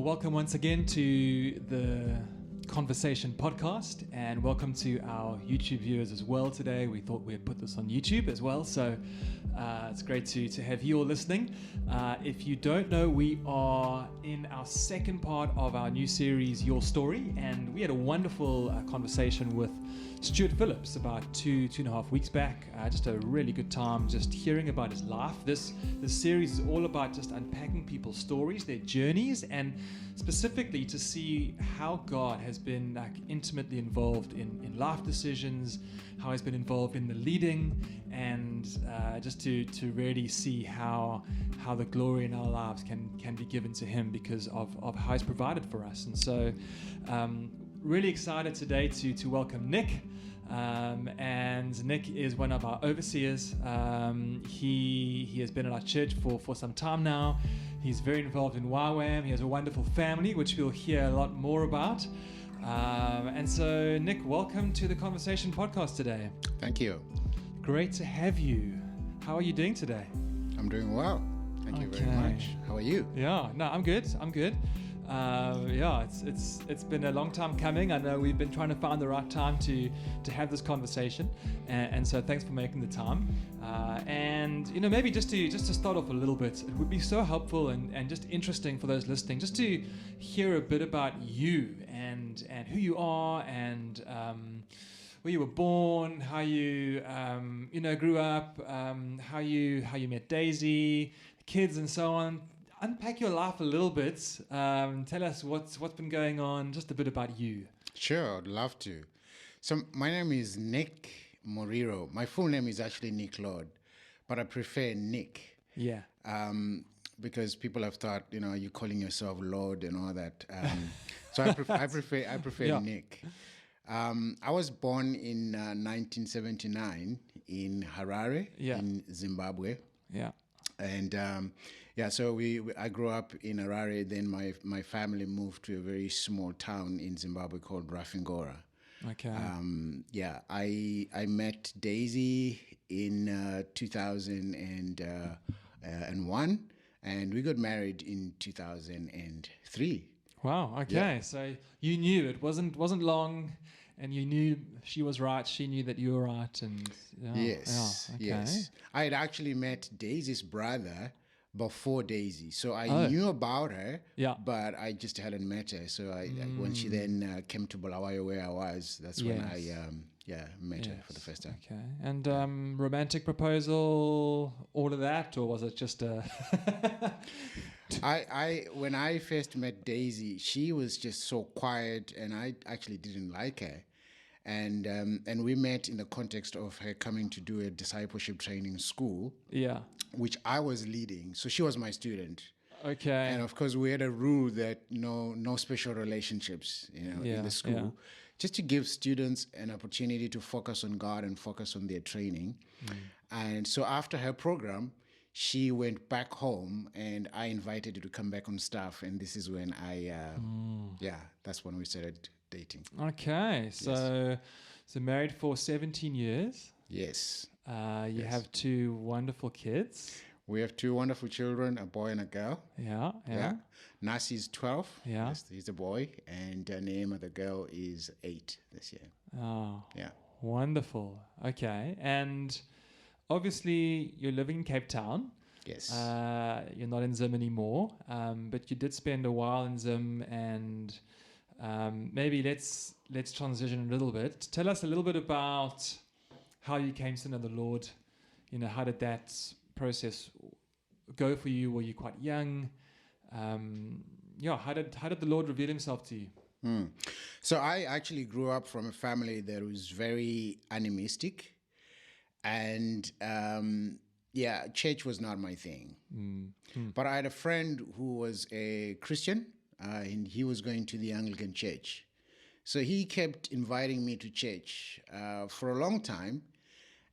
welcome once again to the Conversation podcast, and welcome to our YouTube viewers as well today. We thought we'd put this on YouTube as well, so it's great to have you all listening. If you don't know, we are in our second part of our new series, Your Story, and we had a wonderful conversation with Stuart Phillips about two and a half weeks back. Just a really good time just hearing about his life. This series is all about just unpacking people's stories, their journeys, and specifically to see how God has been intimately involved in life decisions, how he's been involved in the leading, and just to really see how the glory in our lives can be given to him because of how he's provided for us. And so really excited today to welcome Nick. And Nick is one of our overseers. He has been at our church for some time now. He's very involved in YWAM. He has a wonderful family, which we'll hear a lot more about. And so, Nick, welcome to the Conversation podcast today. Thank you. Great to have you. How are you doing today? I'm doing well. Thank you very much. How are you? Yeah, no, I'm good. It's been a long time coming. I know we've been trying to find the right time to have this conversation, and so thanks for making the time. And maybe just to start off a little bit, it would be so helpful and just interesting for those listening, just to hear a bit about you and who you are and where you were born, how you grew up, how you met Daisy, kids, and so on. Unpack your life a little bit. Tell us what's been going on, just a bit about you. Sure, I'd love to. So my name is Nick Muriro. My full name is actually Nick Lord, but I prefer Nick. Yeah. Because people have thought, you're calling yourself Lord and all that. So I prefer Yeah. Nick. I was born in 1979 in Harare, in Zimbabwe. Yeah. And so I grew up in Harare. Then my family moved to a very small town in Zimbabwe called Rafingora. Okay. I met Daisy in 2001, and we got married in 2003. Wow. Okay. Yeah. So you knew it wasn't long, and you knew she was right. She knew that you were right, and Yes. Okay. Yes. I had actually met Daisy's brother before Daisy, so I knew about her. Yeah. But I just hadn't met her. So when she then came to Bulawayo, where I was, that's when I met her for the first time. Okay. And romantic proposal, all of that, or was it just a? When I first met Daisy, she was just so quiet, and I actually didn't like her. And we met in the context of her coming to do a discipleship training school, which I was leading. So she was my student. Okay. And of course, we had a rule that no special relationships, in the school, just to give students an opportunity to focus on God and focus on their training. And so after her program, she went back home, and I invited her to come back on staff. And this is when that's when we started dating. Okay. So married for 17 years. Yes. You have two wonderful kids. We have two wonderful children, a boy and a girl. Yeah. Nasi's 12. Yeah. He's a boy. And the name of the girl is 8 this year. Oh. Yeah. Wonderful. Okay. And obviously you're living in Cape Town. Yes. You're not in Zim anymore. But you did spend a while in Zim, and maybe let's transition a little bit. Tell us a little bit about how you came to know the Lord. How did that process go for you? Were you quite young? How did the Lord reveal himself to you? So I actually grew up from a family that was very animistic, and church was not my thing. But I had a friend who was a Christian, and he was going to the Anglican church. So he kept inviting me to church for a long time.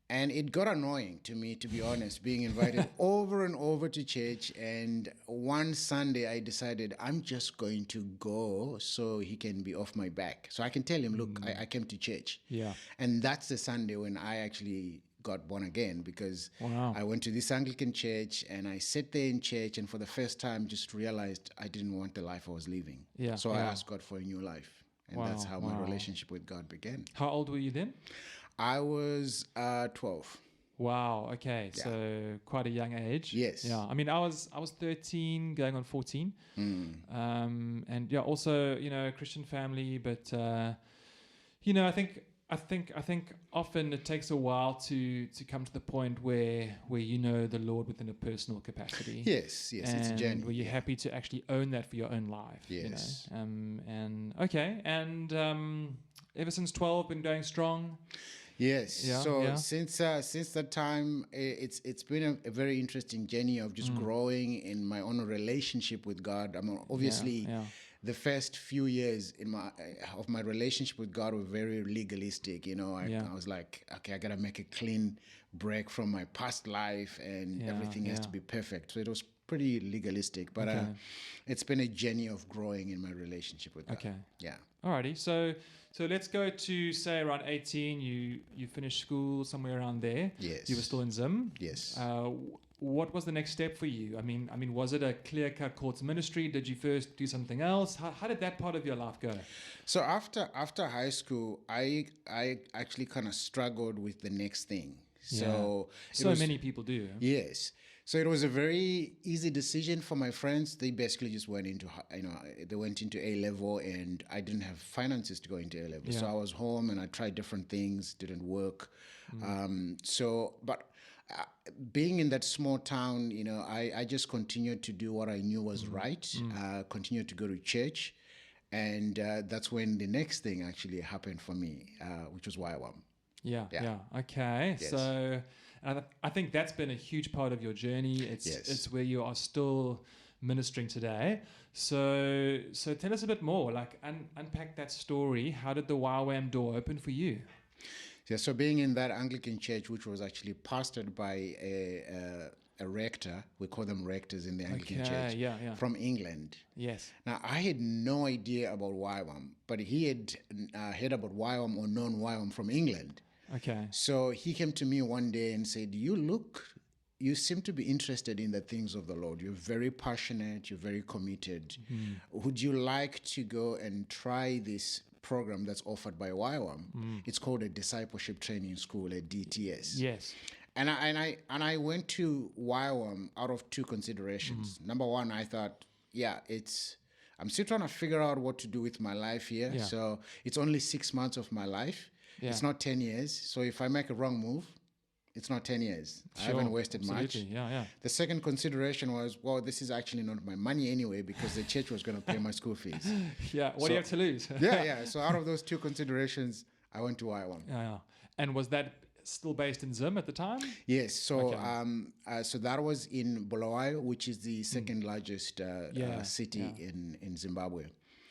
And it got annoying to me, to be honest, being invited over and over to church. And one Sunday I decided I'm just going to go so he can be off my back. So I can tell him, look, I came to church. Yeah. And that's the Sunday when I actually got born again, because Wow. I went to this Anglican church and I sat there in church and for the first time just realized I didn't want the life I was living. Yeah, So I yeah. asked God for a new life. And Wow, that's how my wow. relationship with God began. How old were you then? I was 12. Wow. Okay. So quite a young age. Yes. Yeah. I mean, I was 13, going on 14. And yeah, also, Christian family, but I think often it takes a while to come to the point where you know the Lord within a personal capacity. Yes, it's a journey. Where you're happy to actually own that for your own life. Yes. And ever since 12, been going strong. Yes. Yeah, So yeah. since that time, it's been a very interesting journey of just growing in my own relationship with God. I mean, obviously, the first few years of my relationship with God were very legalistic. I was like, okay, I gotta make a clean break from my past life, and everything has to be perfect. So it was pretty legalistic, but it's been a journey of growing in my relationship with God. Okay. Yeah. Alrighty. So let's go to, say, around 18. You finished school somewhere around there. Yes. You were still in Zim. Yes. What was the next step for you? I mean, was it a clear-cut call to ministry? Did you first do something else? How did that part of your life go? So after high school, I actually kind of struggled with the next thing. So Many people do. Yes. So it was a very easy decision for my friends. They basically just went into, they went into A level, and I didn't have finances to go into A level. Yeah. So I was home and I tried different things, didn't work. But being in that small town, I just continued to do what I knew was right. Continued to go to church, and that's when the next thing actually happened for me, which was YWAM. Yeah. Okay. Yes. So I think that's been a huge part of your journey. It's where you are still ministering today. So tell us a bit more, like unpack that story. How did the YWAM door open for you? Yeah, so being in that Anglican church, which was actually pastored by a rector, we call them rectors in the Anglican church, from England. Yes. Now, I had no idea about YWAM, but he had heard about YWAM or known YWAM from England. Okay. So he came to me one day and said, you seem to be interested in the things of the Lord. You're very passionate. You're very committed. Would you like to go and try this program that's offered by YWAM? It's called a Discipleship Training School, a DTS. Yes. And I went to YWAM out of two considerations. Number one, I thought, I'm still trying to figure out what to do with my life here. Yeah. So it's only 6 months of my life. Yeah. It's not 10 years. So if I make a wrong move, it's not 10 years. Sure. I haven't wasted much. Yeah. The second consideration was, well, this is actually not my money anyway, because the church was going to pay my school fees. Yeah. What do you have to lose? Yeah. So out of those two considerations, I went to YWAM. Yeah. And was that still based in Zim at the time? Yes. So so that was in Bulawayo, which is the second largest city in Zimbabwe.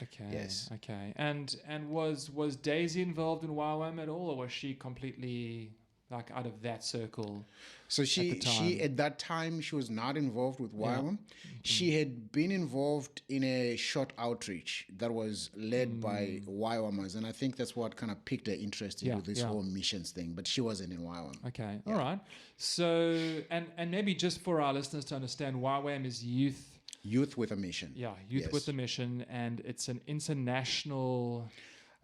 Okay. Yes. Okay. And was Daisy involved in YWAM at all, or was she completely like out of that circle? So at that time she was not involved with YWAM. She had been involved in a short outreach that was led by YWAMers, and I think that's what kind of piqued her interest in with this whole missions thing. But she wasn't in YWAM. Okay. All right. So and maybe just for our listeners to understand, YWAM is Youth with a Mission. Yeah, Youth with a Mission, and it's an international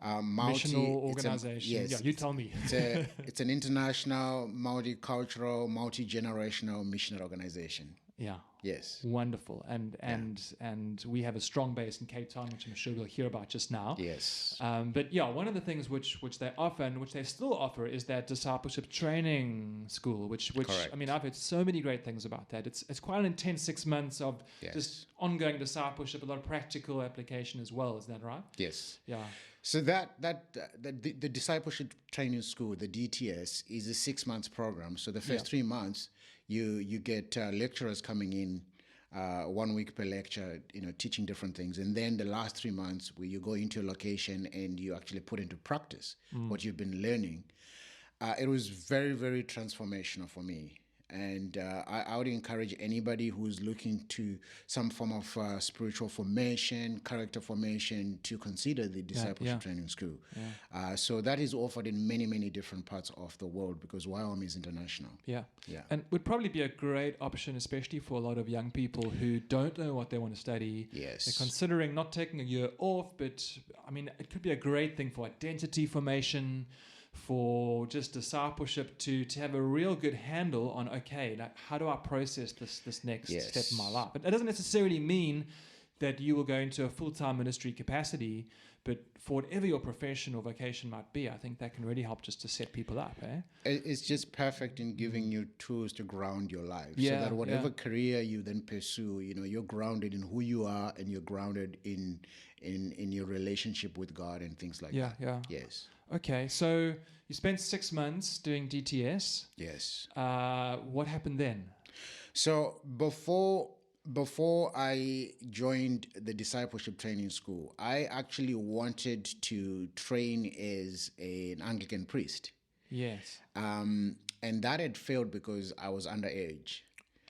missional organization. Yes, you tell me. It's an international, multicultural, multi-generational missional organization. Yeah. Yes. Wonderful. And we have a strong base in Cape Town, which I'm sure we'll hear about just now. Yes. But one of the things which they offer and which they still offer is that discipleship training school, which Correct. I mean, I've heard so many great things about that. It's quite an intense 6 months of just ongoing discipleship, a lot of practical application as well. Is that right? Yes. Yeah. So the discipleship training school, the DTS, is a 6 months program. So the first 3 months, you get lecturers coming in 1 week per lecture, teaching different things, and then the last 3 months where you go into a location and you actually put into practice what you've been learning. It was very, very transformational for me. And I would encourage anybody who's looking to some form of spiritual formation, character formation, to consider the Discipleship Training School. So that is offered in many, many different parts of the world, because YWAM is international. Yeah. And would probably be a great option, especially for a lot of young people who don't know what they want to study. Yes. They're considering not taking a year off, but I mean, it could be a great thing for identity formation, for just discipleship, to have a real good handle on, okay, like, how do I process this next step in my life? But that doesn't necessarily mean that you will go into a full-time ministry capacity, but for whatever your profession or vocation might be, I think that can really help just to set people up. It's just perfect in giving you tools to ground your life, so that whatever career you then pursue, you're grounded in who you are, and you're grounded in your relationship with God and things like that. Yes. Okay, so you spent 6 months doing DTS. Yes. What happened then? So before I joined the Discipleship Training School, I actually wanted to train as an Anglican priest. Yes. And that had failed because I was underage.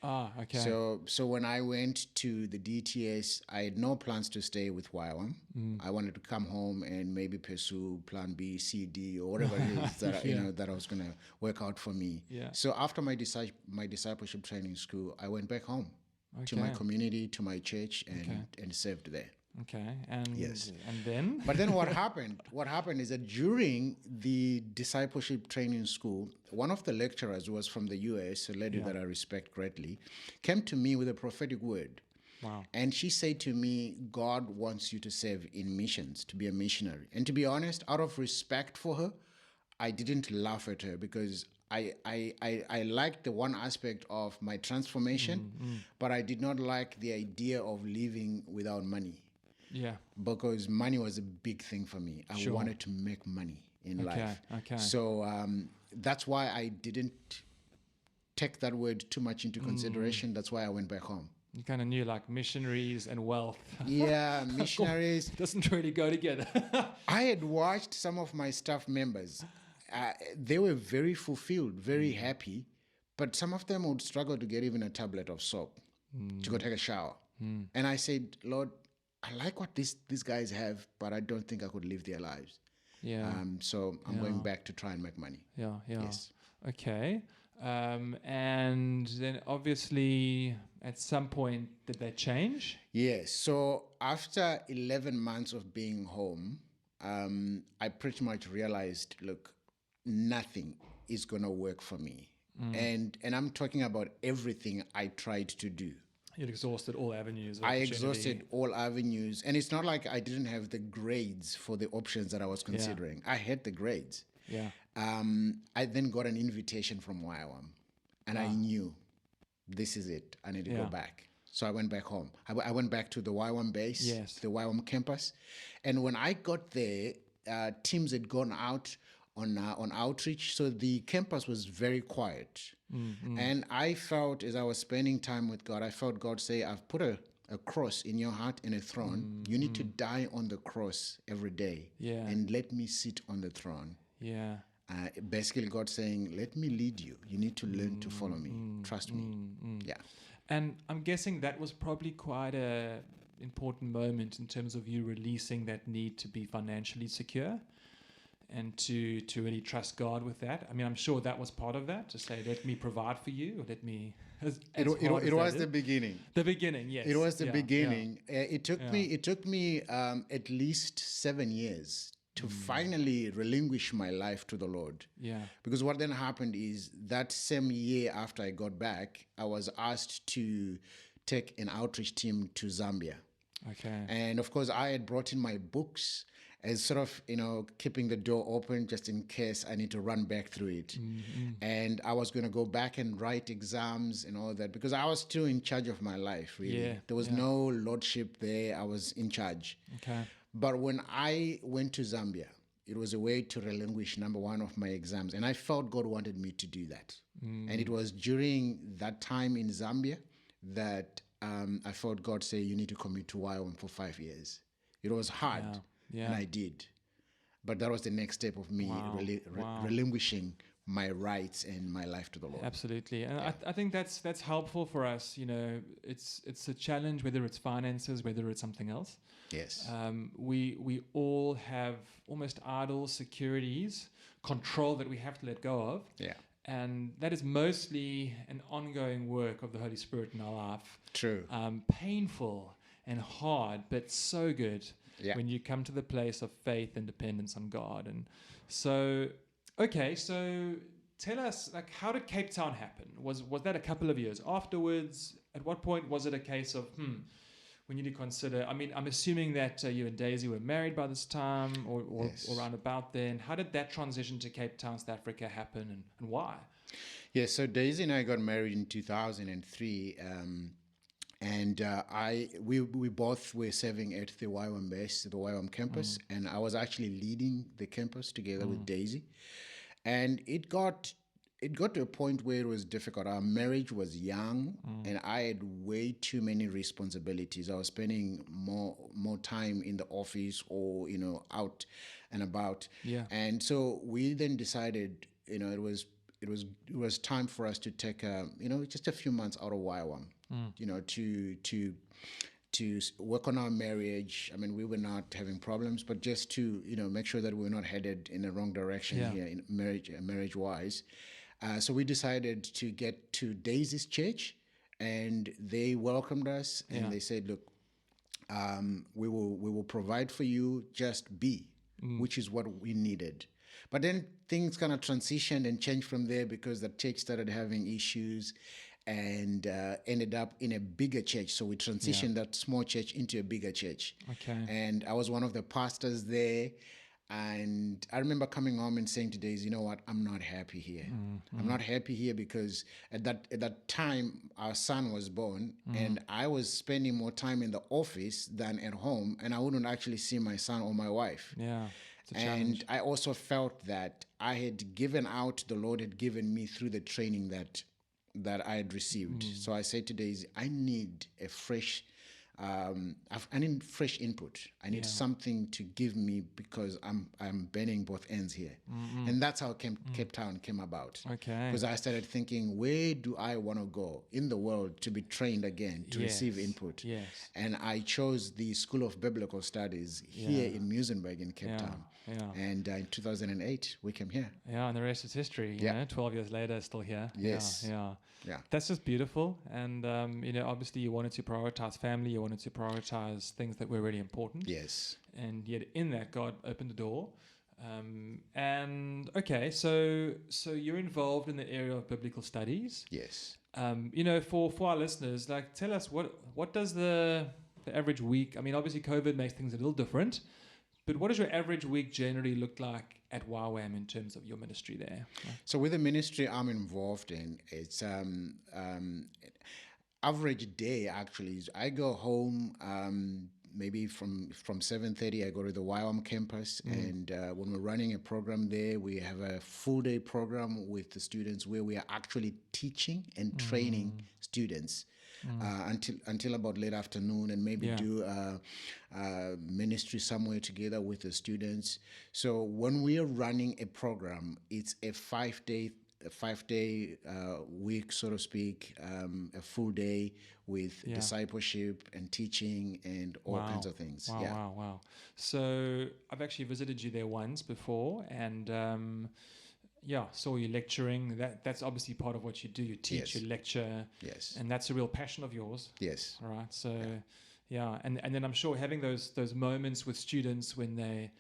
Okay. So when I went to the DTS, I had no plans to stay with YWAM. I wanted to come home and maybe pursue plan B, C, D, or whatever it is that that I was going to work out for me. Yeah. So after my discipleship training school, I went back home to my community, to my church, and served there. Okay, and yes. And then? But then what happened? What happened is that during the discipleship training school, one of the lecturers, who was from the US, a lady that I respect greatly, came to me with a prophetic word. Wow. And she said to me, God wants you to serve in missions, to be a missionary. And to be honest, out of respect for her, I didn't laugh at her, because I liked the one aspect of my transformation, but I did not like the idea of living without money. Yeah. Because money was a big thing for me. I wanted to make money in life. Okay. So that's why I didn't take that word too much into consideration. That's why I went back home. You kind of knew, like, missionaries and wealth. Yeah, missionaries. Doesn't really go together. I had watched some of my staff members. They were very fulfilled, very happy, but some of them would struggle to get even a tablet of soap to go take a shower. And I said, Lord, I like what these guys have, but I don't think I could live their lives. Yeah. So I'm going back to try and make money. Yeah. Yes. Okay. And then obviously at some point, did that change? Yes. So after 11 months of being home, I pretty much realized, look, nothing is going to work for me. And I'm talking about everything I tried to do. You'd exhausted all avenues. I exhausted all avenues. And it's not like I didn't have the grades for the options that I was considering. I had the grades. Yeah. I then got an invitation from YWAM. And I knew, this is it. I need to go back. So I went back home. I went back to the YWAM base, the YWAM campus. And when I got there, teams had gone out on outreach. So the campus was very quiet. And I felt, as I was spending time with God, I felt God say, I've put a cross in your heart and a throne. You need to die on the cross every day. And let me sit on the throne. Basically, God saying, let me lead you. You need to learn to follow me. Trust me. Yeah. And I'm guessing that was probably quite a important moment in terms of you releasing that need to be financially secure and to really trust God with that. I mean, I'm sure that was part of that, to say, let me provide for you, or let me... It was the beginning. The beginning, yes. It was the beginning. It took me at least 7 years to finally relinquish my life to the Lord. Yeah. Because what then happened is that same year after I got back, I was asked to take an outreach team to Zambia. Okay. And of course, I had brought in my books as sort of, keeping the door open just in case I need to run back through it. And I was going to go back and write exams and all that, because I was still in charge of my life, really. There was no lordship there. I was in charge. Okay. But when I went to Zambia, it was a way to relinquish number one of my exams. And I felt God wanted me to do that. And it was during that time in Zambia that I felt God say, you need to commit to YWAM for 5 years. It was hard. And I did. But that was the next step of me relinquishing my rights and my life to the Lord. Absolutely, and I think that's helpful for us. It's a challenge, whether it's finances, whether it's something else. Yes. We all have almost idle securities, control that we have to let go of. Yeah. And that is mostly an ongoing work of the Holy Spirit in our life. True. Painful and hard, but so good when you come to the place of faith and dependence on God. And so, okay, so tell us, like, how did Cape Town happen? Was that a couple of years afterwards? At what point was it a case of, we need to consider, I mean, I'm assuming that you and Daisy were married by this time or around about then. How did that transition to Cape Town, South Africa happen and why? Yeah, so Daisy and I got married in 2003. We both were serving at the YWAM base, the YWAM campus, and I was actually leading the campus together with Daisy. And it got to a point where it was difficult. Our marriage was young, and I had way too many responsibilities. I was spending more time in the office or out and about. Yeah. And so we then decided, it was time for us to take just a few months out of YWAM, to work on our marriage. I mean, we were not having problems, but just to make sure that we're not headed in the wrong direction here in marriage wise. So we decided to get to Daisy's church, and they welcomed us, and they said, "Look, we will provide for you. Just be," which is what we needed. But then things kind of transitioned and changed from there because the church started having issues, and ended up in a bigger church. So we transitioned that small church into a bigger church. Okay. And I was one of the pastors there. And I remember coming home and saying to Daisy, you know what, I'm not happy here. I'm not happy here because at that time, our son was born, and I was spending more time in the office than at home, and I wouldn't actually see my son or my wife. Yeah. And I also felt that I had given out, the Lord had given me through the training that I had received. So I said to Daisy, I need a fresh I need fresh input. I need something to give me because I'm bending both ends here. And that's how Cape Town came about. Okay. Because I started thinking, where do I want to go in the world to be trained again, to receive input? Yes. And I chose the School of Biblical Studies here in Muizenberg in Cape Town. Yeah. And in 2008, we came here. Yeah, and the rest is history. 12 years later, still here. Yes. Yeah. That's just beautiful. And, obviously you wanted to prioritize family. You wanted to prioritize things that were really important. Yes. And yet in that, God opened the door. So you're involved in the area of biblical studies. Yes. For our listeners, like, tell us what does the average week, I mean, obviously COVID makes things a little different, but what does your average week generally look like at YWAM in terms of your ministry there? So with the ministry I'm involved in, it's average day actually is I go home maybe from 7:30. I go to the YWAM campus, and when we're running a program there, we have a full day program with the students where we are actually teaching and training students. Until about late afternoon, and maybe do ministry somewhere together with the students. So when we are running a program, it's a 5-day week, so to speak, a full day with discipleship and teaching and all kinds of things. Wow. So I've actually visited you there once before, and saw you lecturing. That's obviously part of what you do. You teach, you lecture. Yes. And that's a real passion of yours. Yes. All right. So, and then I'm sure having those moments with students when they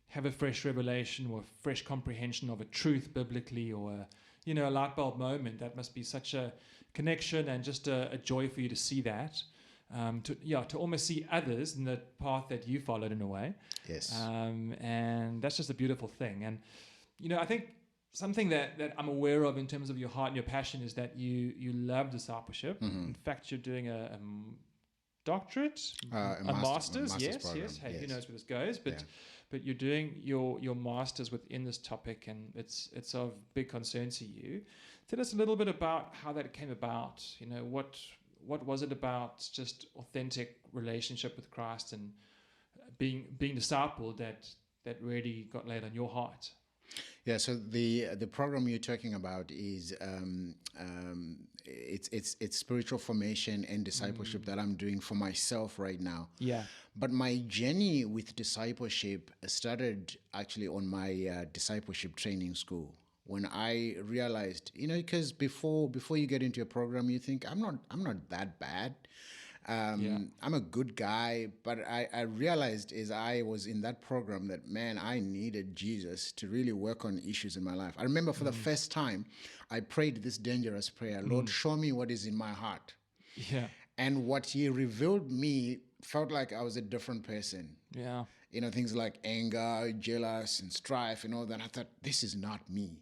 have a fresh revelation or a fresh comprehension of a truth biblically, or a light bulb moment, that must be such a connection and just a joy for you to see that. To almost see others in the path that you followed in a way. Yes. And that's just a beautiful thing. And, I think something that I'm aware of in terms of your heart and your passion is that you love discipleship. In fact, you're doing a doctorate, a master's. Yes. Hey, who knows where this goes? But you're doing your master's within this topic, and it's of big concern to you. Tell us a little bit about how that came about. What was it about just authentic relationship with Christ and being discipled that really got laid on your heart? Yeah, so the program you're talking about is it's spiritual formation and discipleship that I'm doing for myself right now. Yeah. But my journey with discipleship started actually on my discipleship training school when I realized, because before you get into a program, you think I'm not that bad. I'm a good guy, but I realized as I was in that program that, man, I needed Jesus to really work on issues in my life. I remember for the first time, I prayed this dangerous prayer: Lord, show me what is in my heart. Yeah. And what he revealed me felt like I was a different person. Yeah. Things like anger, jealous, and strife and all that. I thought, this is not me.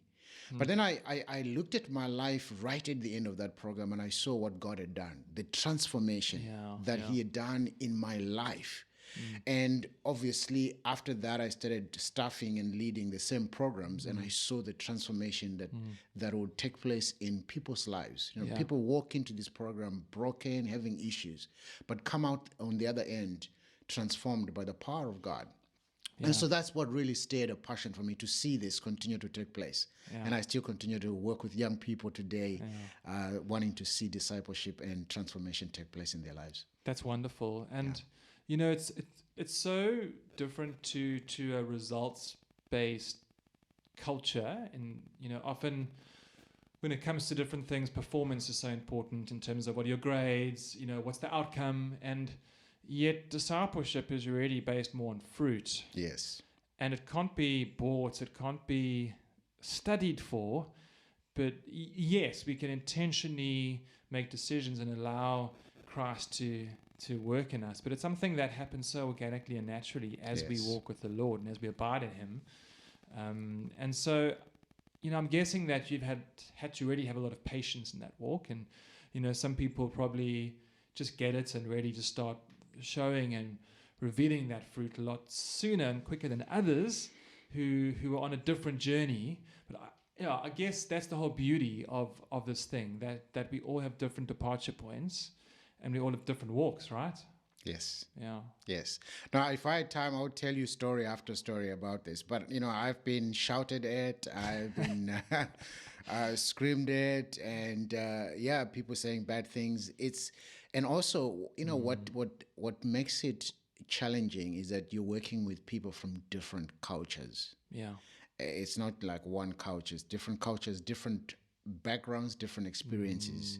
But then I looked at my life right at the end of that program, and I saw what God had done, the transformation that he had done in my life. And obviously, after that, I started staffing and leading the same programs, and I saw the transformation that would take place in people's lives. People walk into this program broken, having issues, but come out on the other end transformed by the power of God. And so that's what really stirred a passion for me to see this continue to take place. And I still continue to work with young people today, wanting to see discipleship and transformation take place in their lives. That's wonderful. And, it's so different to a results-based culture. And, often when it comes to different things, performance is so important in terms of what are your grades, what's the outcome. And yet discipleship is really based more on fruit. Yes. And it can't be bought, it can't be studied for, but yes, we can intentionally make decisions and allow Christ to work in us. But it's something that happens so organically and naturally as we walk with the Lord and as we abide in him. And so, I'm guessing that you've had to really have a lot of patience in that walk. And, some people probably just get it and really just start showing and revealing that fruit a lot sooner and quicker than others who are on a different journey. But I guess that's the whole beauty of this thing, that we all have different departure points and we all have different walks, right? Yes. Yeah. Yes. Now, if I had time, I would tell you story after story about this. But, I've been shouted at, I've been screamed at, and people saying bad things. And also, what makes it challenging is that you're working with people from different cultures. Yeah. It's not like one culture, it's different cultures, different backgrounds, different experiences.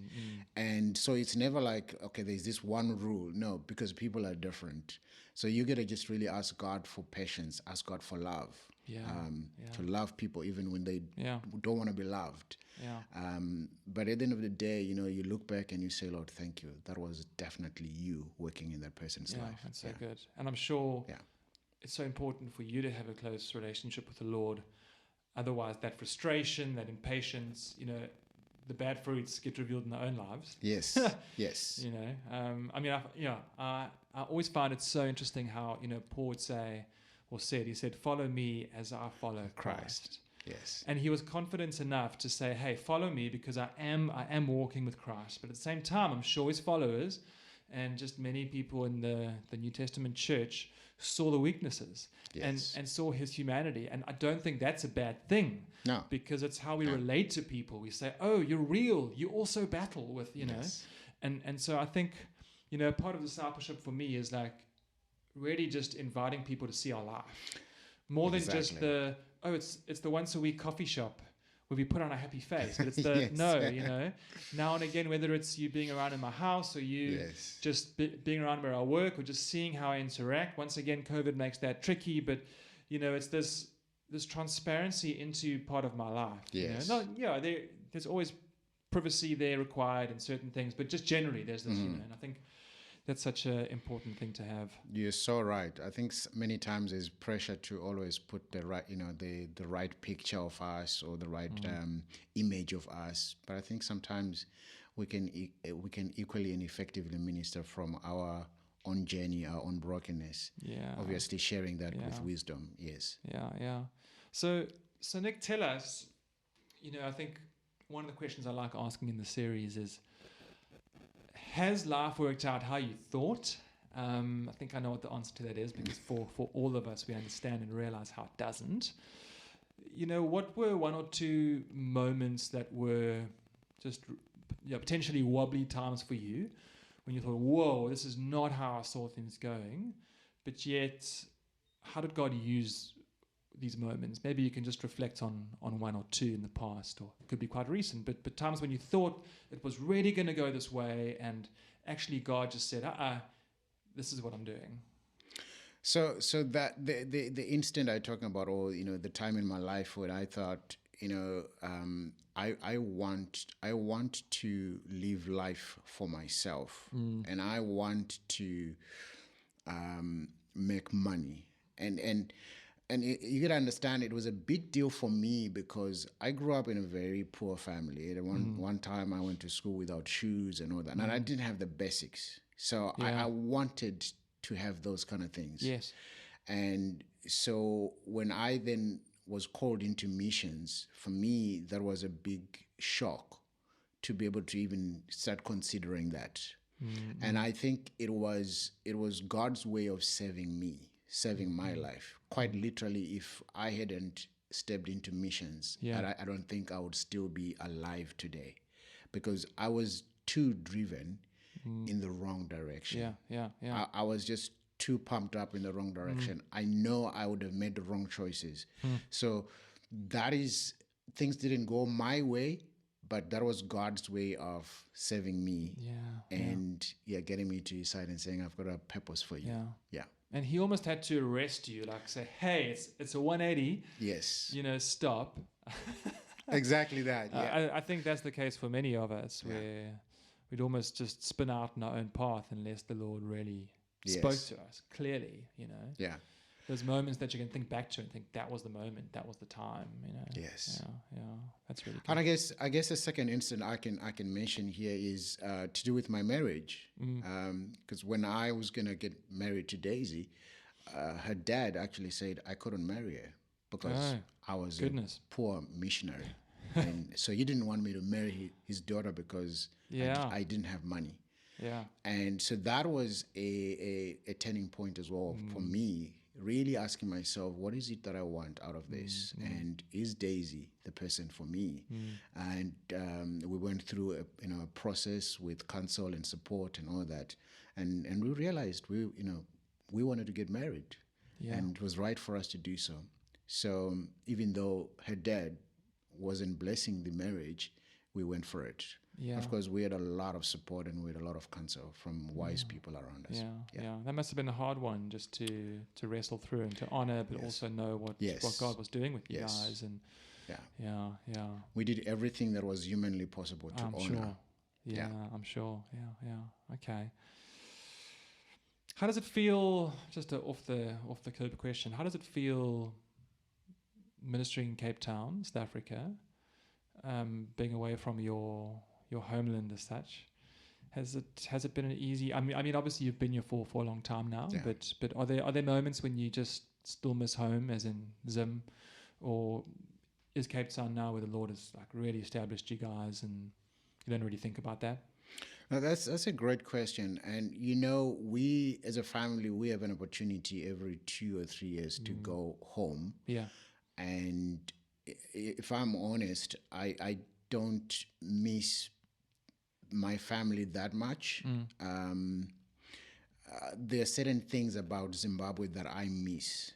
And so it's never like, okay, there's this one rule. No, because people are different. So you got to just really ask God for patience, ask God for love. To love people even when they don't want to be loved. But at the end of the day, you look back and you say, Lord, thank you. That was definitely you working in that person's life. That's so good. And I'm sure it's so important for you to have a close relationship with the Lord. Otherwise, that frustration, that impatience, the bad fruits get revealed in their own lives. Yes, yes. I always find it so interesting how, Paul would say, or said, he said, follow me as I follow Christ. Yes. And he was confident enough to say, hey, follow me because I am walking with Christ. But at the same time, I'm sure his followers and just many people in the New Testament church saw the weaknesses and saw his humanity. And I don't think that's a bad thing. No. Because it's how we relate to people. We say, oh, you're real. You also battle with, know. And so I think, part of discipleship for me is like really just inviting people to see our life. More than just it's the once a week coffee shop where we put on a happy face. But it's the now and again, whether it's you being around in my house or you just being around where I work or just seeing how I interact. Once again, COVID makes that tricky, but it's this transparency into part of my life. Yes. There's always privacy there required in certain things, but just generally there's this, and I think that's such an important thing to have. You're so right. I think many times there's pressure to always put the right, the right picture of us or the right image of us. But I think sometimes we can equally and effectively minister from our own journey, our own brokenness. Yeah. Obviously, sharing that with wisdom. Yes. Yeah. So Nick, tell us. I think one of the questions I like asking in the series is, has life worked out how you thought? I think I know what the answer to that is because for all of us, we understand and realize how it doesn't. what were one or two moments that were just potentially wobbly times for you when you thought, whoa, this is not how I saw things going, but yet how did God use these moments? Maybe you can just reflect on one or two in the past, or it could be quite recent, but times when you thought it was really going to go this way and actually God just said, this is what I'm doing. So that the instant I'm talking about, or the time in my life when I thought, I want to live life for myself, and I want to make money, and you gotta understand, it was a big deal for me because I grew up in a very poor family. At one time, I went to school without shoes and all that, and I didn't have the basics. So I wanted to have those kind of things. Yes. And so when I then was called into missions, for me, that was a big shock to be able to even start considering that. And I think it was God's way of saving me, saving my life. Quite literally, if I hadn't stepped into missions, I don't think I would still be alive today, because I was too driven in the wrong direction. I was just too pumped up in the wrong direction. I know I would have made the wrong choices. So that is, things didn't go my way, but that was God's way of saving me and getting me to his side and saying, I've got a purpose for you. Yeah. And he almost had to arrest you, like say, hey, it's a 180. Yes. Stop. Exactly that. Yeah. I think that's the case for many of us, where we'd almost just spin out in our own path unless the Lord really spoke to us clearly, Yeah. Those moments that you can think back to and think that was the moment, that was the time, Yes. Yeah. That's really good. And I guess the second incident I can mention here is to do with my marriage. Because when I was going to get married to Daisy, her dad actually said I couldn't marry her because I was a poor missionary. And so he didn't want me to marry his daughter because I didn't have money. Yeah. And so that was a turning point as well for me, really asking myself, what is it that I want out of this? And is Daisy the person for me? And we went through a process with counsel and support and all that. And we realized we wanted to get married. And it was right for us to do so. So even though her dad wasn't blessing the marriage, we went for it. Yeah. Of course, we had a lot of support and we had a lot of counsel from wise people around us. Yeah. That must have been a hard one, just to wrestle through and to honor, but also know what God was doing with you guys. And yeah. We did everything that was humanly possible to honor. Sure. Yeah, I'm sure. Yeah. Okay. How does it feel? Just off the curb question. How does it feel ministering in Cape Town, South Africa, being away from your homeland as such? Has it been an easy? I mean, obviously you've been here for a long time now, but are there moments when you just still miss home, as in Zim, or is Cape Town now where the Lord has like really established you guys, and you don't really think about that? No, that's a great question. And we as a family, we have an opportunity every 2 or 3 years to go home. Yeah. And if I'm honest, I don't miss my family that much. There are certain things about Zimbabwe that I miss.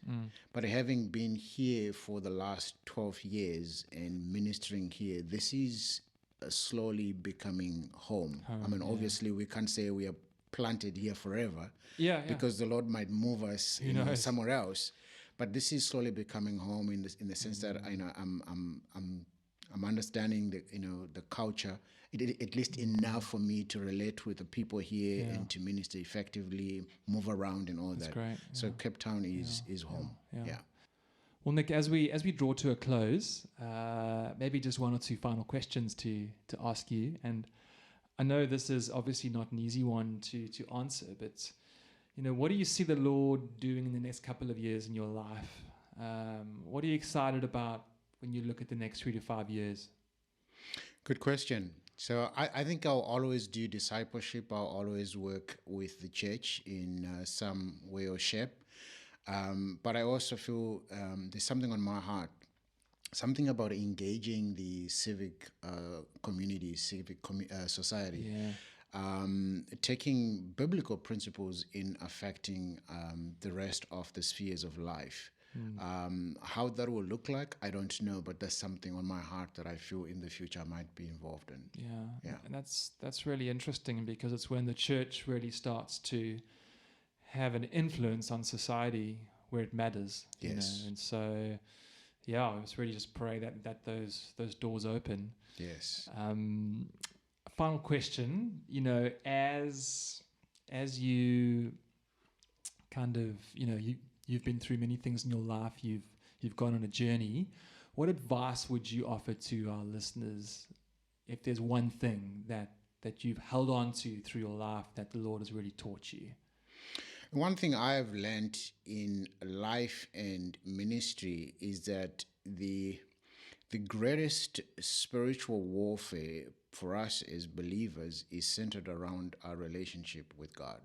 But having been here for the last 12 years and ministering here, this is slowly becoming home. I mean, obviously, we can't say we are planted here forever. Because the Lord might move us somewhere else. But this is slowly becoming home in the sense that I'm understanding the culture, at least enough for me to relate with the people here and to minister effectively, move around and all that. Great. So Cape Town is home. Yeah. Well, Nick, as we draw to a close, maybe just one or two final questions to ask you. And I know this is obviously not an easy one to answer, but what do you see the Lord doing in the next couple of years in your life? What are you excited about when you look at the next 3 to 5 years? Good question. So I think I'll always do discipleship. I'll always work with the church in some way or shape. But I also feel there's something on my heart something about engaging the civic community, society. Taking biblical principles in affecting the rest of the spheres of life. How that will look like, I don't know, but there's something on my heart that I feel in the future I might be involved in. Yeah. And that's really interesting, because it's when the church really starts to have an influence on society where it matters. Yes. You know? And so, yeah, it's really just pray that those doors open. Yes. Final question, you know, as you kind of, you know, you've been through many things in your life, you've gone on a journey, what advice would you offer to our listeners if there's one thing that you've held on to through your life that the Lord has really taught you? One thing I've learned in life and ministry is that the greatest spiritual warfare for us as believers is centered around our relationship with God.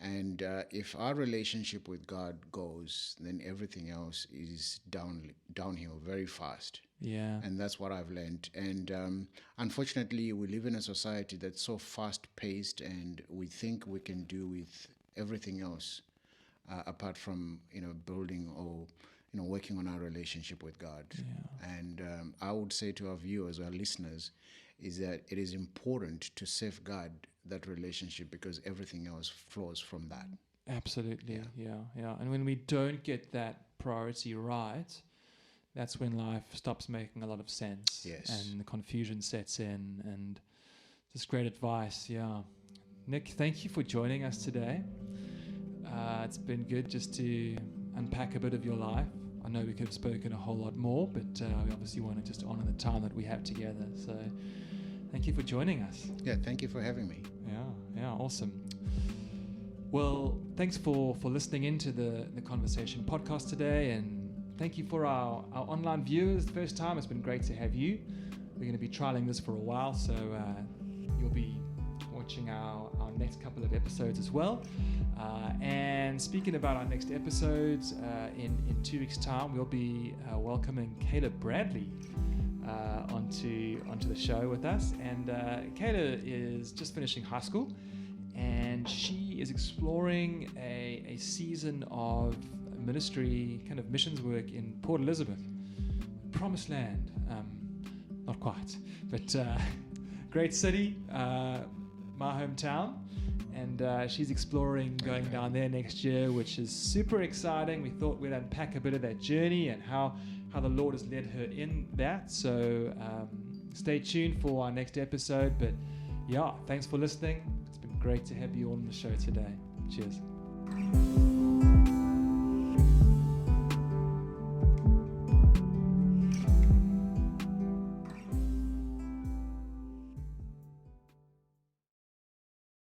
And if our relationship with God goes, then everything else is downhill very fast. Yeah. And that's what I've learned. And unfortunately, we live in a society that's so fast-paced, and we think we can do with everything else apart from, building or, working on our relationship with God. Yeah. And I would say to our viewers, our listeners, is that it is important to safeguard that relationship, because everything else flows from that. Absolutely. Yeah. And when we don't get that priority right, that's when life stops making a lot of sense. Yes. And the confusion sets in, and just great advice. Yeah. Nick, thank you for joining us today. It's been good just to unpack a bit of your life. I know we could have spoken a whole lot more, but we obviously want to just honor the time that we have together. So thank you for joining us. Yeah, thank you for having me. Yeah, awesome. Well, thanks for listening into the Conversation podcast today, and thank you for our online viewers. First time, it's been great to have you. We're going to be trialing this for a while, so you'll be watching our next couple of episodes as well. And speaking about our next episodes, in 2 weeks' time, we'll be welcoming Kayla Bradley onto the show with us. And Kayla is just finishing high school, and she is exploring a season of ministry, kind of missions work in Port Elizabeth, Promised Land. Not quite, but great city, my hometown. And she's exploring going down there next year, which is super exciting. We thought we'd unpack a bit of that journey and how the Lord has led her in that. So stay tuned for our next episode. But yeah, thanks for listening. It's been great to have you on the show today. Cheers.